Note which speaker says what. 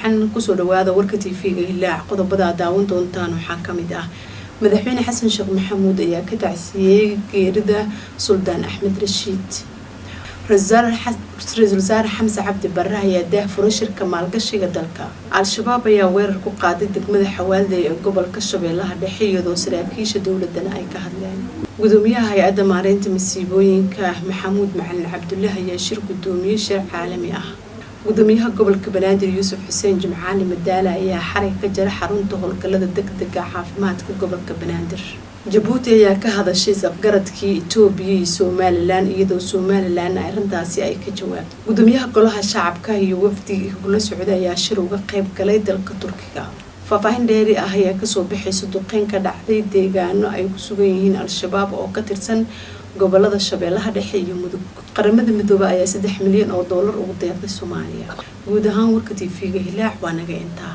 Speaker 1: wacan ku soo dhawaada warka TV-ga Hilaac qodobada daawan doontaan waxaa kamid ah madaxweyne Xasan Sheekh Maxamuud ayaa ka tacsiyay geerida Suldaan Axmed Rashiid Ra'iisul Wasaare Xamse Cabdi Barre ayaa daahfuray shirka maalgashiga dalka Al-Shabaab ayaa weerar ku qaaday degmada Xawaalda ee gobolka Shabeellaha Dhexe iyadoo saraakiisha dawladana ay ka hadleen gudoomiyaha hay'adda maareynta masiibooyinka Maxamuud Macalin Cabdulle ayaa shir gudoomiyay shir caalami ah gudoomiyaha gobolka Banaadir Yuusuf Xuseen Jimcaali Madaala ayaa xarig ka jaray xarunta howlgallada degdega caafimaadka gobolka Banaadir Djibouti ayaa ka hadashay safgaradkii Itoobiya iyo Somaliland iyadoo Somaliland arrintaasi ay ka jawaabtay gudoomiyaha golaha shacabka iyo wafdiga kula socda ayaa shir uga qayb galay dalka Turkiga faahfaahin dheeri ah ayaa ka soo bixisay duqeyn ka dhacday deegaano ay ku sugan yihiin Al-Shabaab oo ka tirsan gobolada Shabeellaha Dhexe iyo Mudug qaramada Midoobay ayaa $3 milyan ugu deeqday Soomaaliya guud ahaan warka TV-ga Hilaac waa naga intaa